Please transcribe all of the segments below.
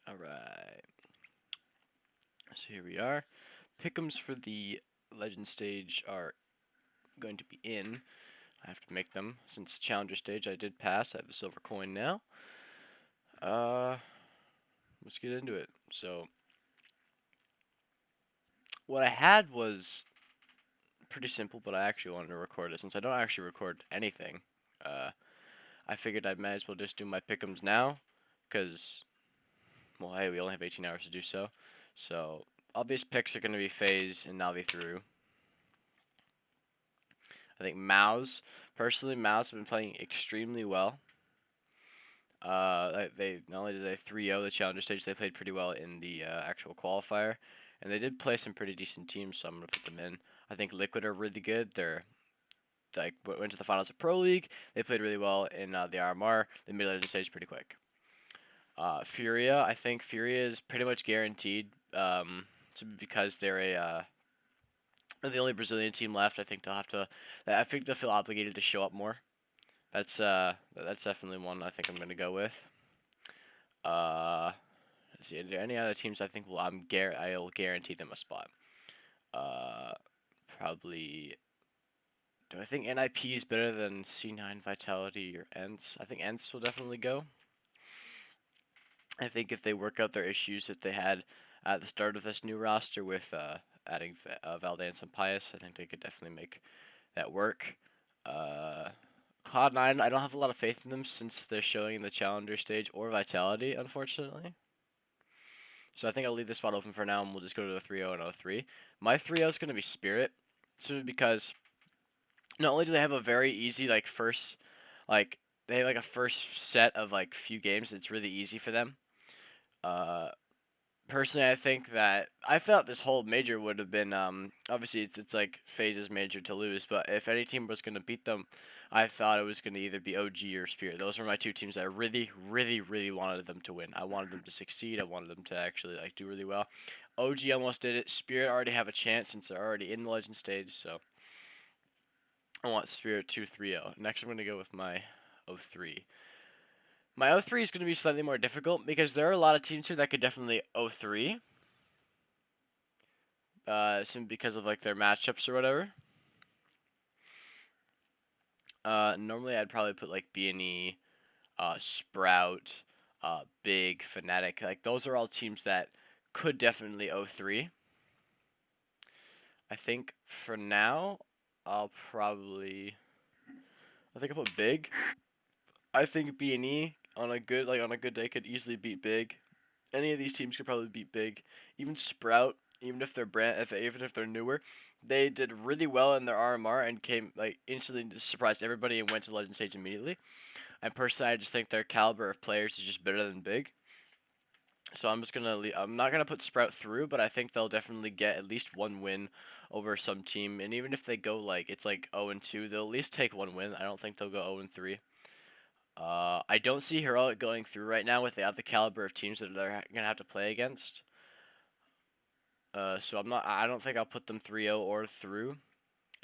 Alright, so here we are. Pick'ems for the Legend stage are going to be in. I have to make them. Since Challenger stage I did pass, I have a silver coin now. Let's get into it. So, what I had was pretty simple, but I actually wanted to record it. Since I don't actually record anything, I figured I might as well just do my pick'ems now. Because, well, hey, we only have 18 hours to do so. So, all these picks are going to be FaZe and Navi through. I think personally, Maus have been playing extremely well. They not only did they 3-0 the challenger stage, they played pretty well in the actual qualifier, and they did play some pretty decent teams. So I'm gonna put them in. I think Liquid are really good. They're like went to the finals of Pro League. They played really well in the RMR. They made legend stage pretty quick. Furia, I think Furia is pretty much guaranteed. Because they're the only Brazilian team left. I think they'll have to. I think they'll feel obligated to show up more. That's definitely one I think I'm gonna go with. Let's see, are there any other teams I think I'll guarantee them a spot? Uh, Probably. Do I think NIP is better than C9 Vitality or ENTS? I think ENTS will definitely go. I think if they work out their issues that they had at the start of this new roster with adding Valdan and Pius, I think they could definitely make that work. Cloud9, I don't have a lot of faith in them since they're showing in the Challenger stage or Vitality, unfortunately. So I think I'll leave this spot open for now, and we'll just go to the 3-0 and 0-3. My 3-0 is going to be Spirit, simply because not only do they have a very easy they have like a first set of like few games. It's really easy for them. Uh, Personally, I think that I thought this whole major would have been obviously it's like FaZe's major to lose, but if any team was going to beat them, I thought it was going to either be OG or Spirit. Those were my two teams I really, really, really wanted them to win. I wanted them to succeed. I wanted them to actually like do really well. OG almost did it. Spirit already have a chance since they're already in the Legend stage, so I want Spirit 2-3-0. Next, I'm going to go with my 0-3. My 0-3 is going to be slightly more difficult because there are a lot of teams here that could definitely 0-3. Simply because of like their matchups or whatever. Normally I'd probably put like BNE, Sprout, Big, Fnatic. Like those are all teams that could definitely 0-3. I think for now I think I'll put Big. I think BNE on a good day could easily beat Big. Any of these teams could probably beat Big. Even Sprout, even if they're newer, they did really well in their RMR and came like instantly surprised everybody and went to Legend Stage immediately. And personally, I just think their caliber of players is just better than Big. So I'm not gonna put Sprout through, but I think they'll definitely get at least one win over some team. And even if they go like it's like 0-2, they'll at least take one win. I don't think they'll go 0-3. I don't see Heroic going through right now with the caliber of teams that they're gonna have to play against. So I don't think I'll put them 3-0 or through.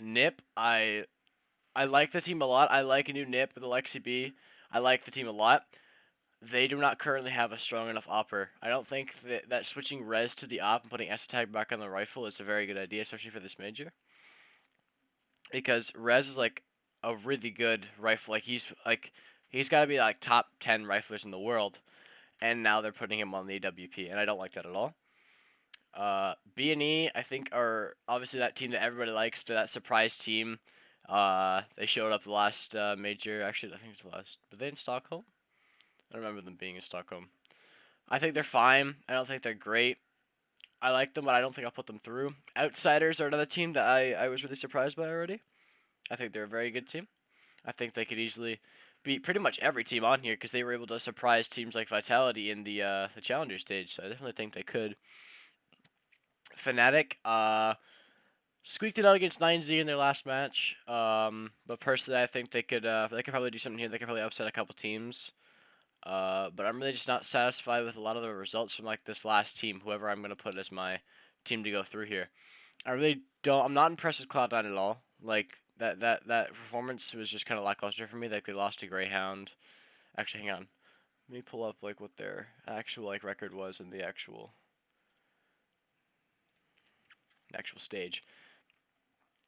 Nip, I like the team a lot. I like a new Nip with Alexi B. I like the team a lot. They do not currently have a strong enough opper. I don't think that switching res to the op and putting S tag back on the rifle is a very good idea, especially for this major. Because res is like a really good rifle. He's got to be like top 10 riflers in the world, and now they're putting him on the AWP, and I don't like that at all. B&E, I think, are obviously that team that everybody likes. They're that surprise team. They showed up the last major. Actually, I think it's the last. Were they in Stockholm? I remember them being in Stockholm. I think they're fine. I don't think they're great. I like them, but I don't think I'll put them through. Outsiders are another team that I was really surprised by already. I think they're a very good team. I think they could easily beat pretty much every team on here because they were able to surprise teams like Vitality in the Challenger stage. So I definitely think they could. Fnatic, squeaked it out against 9Z in their last match. But personally, I think they could probably do something here. They could probably upset a couple teams. But I'm really just not satisfied with a lot of the results from like this last team. Whoever I'm gonna put as my team to go through here, I really don't. I'm not impressed with Cloud9 at all. Like that performance was just kind of lackluster for me. Like they lost to Greyhound. Actually, hang on. Let me pull up like what their actual like record was in the actual stage.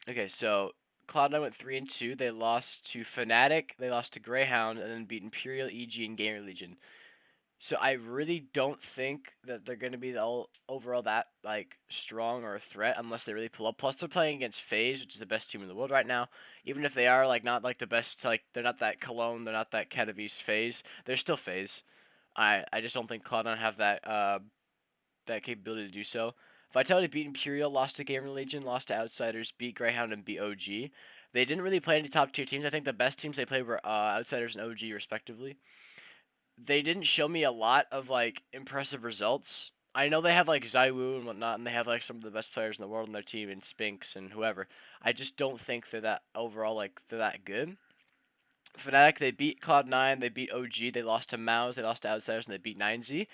Okay, so Cloud9 went 3-2. They lost to Fnatic, they lost to Greyhound, and then beat Imperial, EG, and Gamer Legion. So I really don't think that they're going to be overall that like strong or a threat unless they really pull up. Plus they're playing against FaZe, which is the best team in the world right now. Even if they are like not like the best, like they're not that Cologne, they're not that Katowice FaZe. They're still FaZe. I just don't think Cloud9 have that capability to do so. Vitality beat Imperial, lost to Gamer Legion, lost to Outsiders, beat Greyhound, and beat OG. They didn't really play any top tier teams. I think the best teams they played were Outsiders and OG respectively. They didn't show me a lot of like impressive results. I know they have like Zywoo and whatnot, and they have like some of the best players in the world in their team, and Spinks and whoever. I just don't think they're that overall like they're that good. Fnatic, they beat Cloud9, they beat OG, they lost to Mouse, they lost to Outsiders, and they beat 9Z.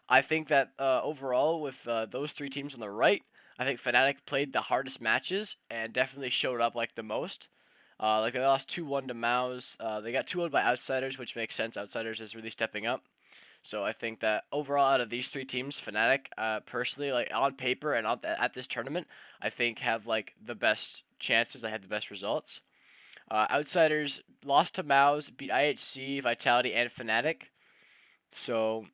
I think that overall, with those three teams on the right, I think Fnatic played the hardest matches and definitely showed up like the most. Like they lost 2-1 to Mouse. They got 2-0 by Outsiders, which makes sense. Outsiders is really stepping up. So I think that overall, out of these three teams, Fnatic, personally, like on paper and at this tournament, I think have like the best chances. They had the best results. Outsiders lost to Mouse, beat IHC, Vitality, and Fnatic. So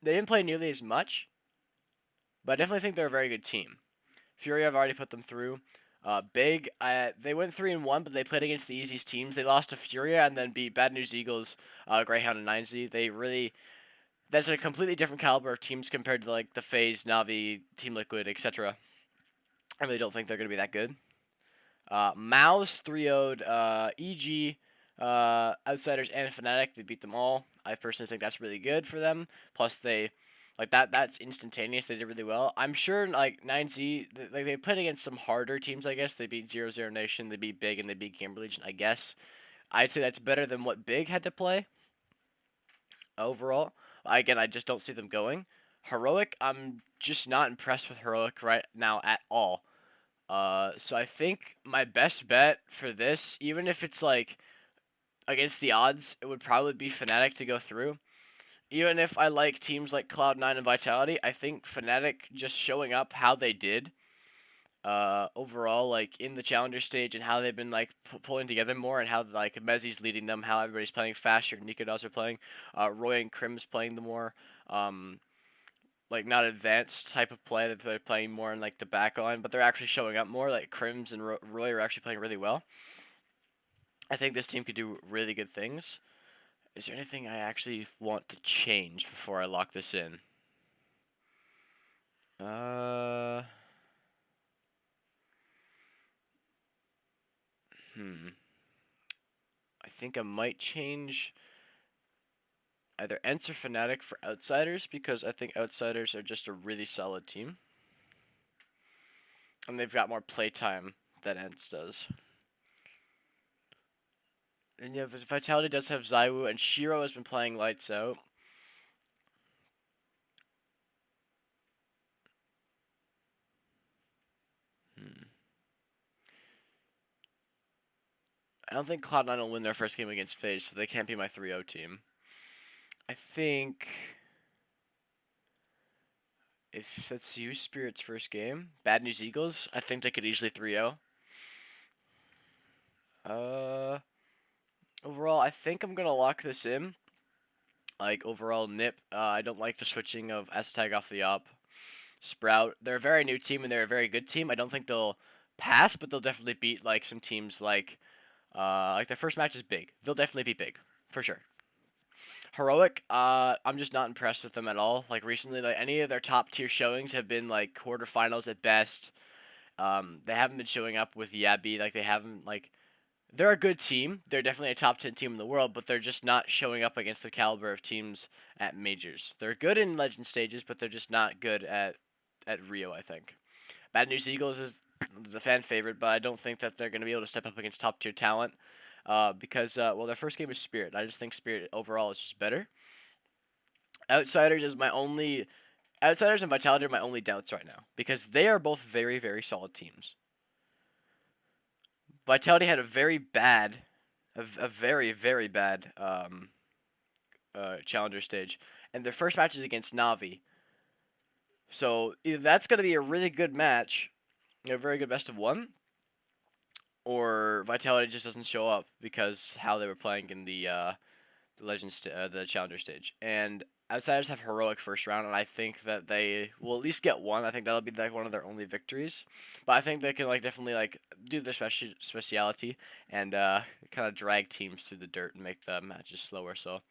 they didn't play nearly as much, but I definitely think they're a very good team. Fury, I've already put them through. Big, they went 3-1, but they played against the easiest teams. They lost to Furia and then beat Bad News Eagles, Greyhound, and 9Z. That's a completely different caliber of teams compared to like the FaZe, Navi, Team Liquid, etc. I really don't think they're gonna be that good. Mouse 3-0'd EG, Outsiders, and Fnatic. They beat them all. I personally think that's really good for them. Plus, they like that's instantaneous. They did really well. I'm sure like 9Z, like they played against some harder teams. I guess they beat 0-0 Nation, they beat Big, and they beat Gamer Legion. I guess I'd say that's better than what Big had to play overall. Again, I just don't see them going. Heroic, I'm just not impressed with Heroic right now at all. So I think my best bet for this, even if it's like against the odds, it would probably be Fnatic to go through. Even if I like teams like Cloud9 and Vitality, I think Fnatic just showing up how they did overall, like in the challenger stage, and how they've been like pulling together more, and how like Mezzi's leading them, how everybody's playing faster, Nikodas are playing, Roy and Crim's playing the more like not advanced type of play, that they're playing more in like the back line, but they're actually showing up more. Like Crims and Roy are actually playing really well. I think this team could do really good things. Is there anything I actually want to change before I lock this in? Uh, I think I might change either Ents or Fnatic for Outsiders, because I think Outsiders are just a really solid team. And they've got more playtime than Ents does. And yeah, Vitality does have Zywoo, and Shiro has been playing lights out. I don't think Cloud9 will win their first game against FaZe, so they can't be my 3-0 team. I think if let's use Spirit's first game, Bad News Eagles, I think they could easily 3-0. Overall, I think I'm gonna lock this in. Like overall, Nip. I don't like the switching of S-Tag off the op. Sprout. They're a very new team and they're a very good team. I don't think they'll pass, but they'll definitely beat like some teams like their first match is big. They'll definitely be big for sure. Heroic, I'm just not impressed with them at all. Like recently, like any of their top tier showings have been like quarterfinals at best. They haven't been showing up with Yabi. Like they haven't like they're a good team. They're definitely a top 10 team in the world, but they're just not showing up against the caliber of teams at majors. They're good in legend stages, but they're just not good at Rio, I think. Bad News Eagles is the fan favorite, but I don't think that they're going to be able to step up against top tier talent because, well, their first game is Spirit. I just think Spirit overall is just better. Outsiders is my only. Outsiders and Vitality are my only doubts right now because they are both very, very solid teams. Vitality had a very bad, a very, very bad Challenger stage, and their first match is against Navi. So either that's going to be a really good match, a very good best of one, or Vitality just doesn't show up because how they were playing in the the Challenger stage. And Outsiders have heroic first round, and I think that they will at least get one. I think that'll be like one of their only victories. But I think they can like definitely like do their speciality and kind of drag teams through the dirt and make the matches slower. So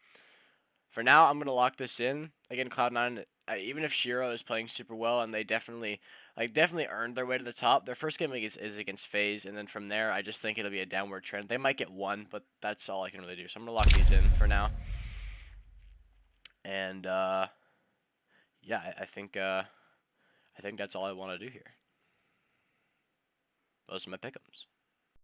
for now, I'm gonna lock this in. Again, Cloud9, even if Shiro is playing super well, and they definitely earned their way to the top. Their first game is against FaZe, and then from there, I just think it'll be a downward trend. They might get one, but that's all I can really do. So I'm gonna lock these in for now. And yeah, I think that's all I want to do here. Those are my pick'ems.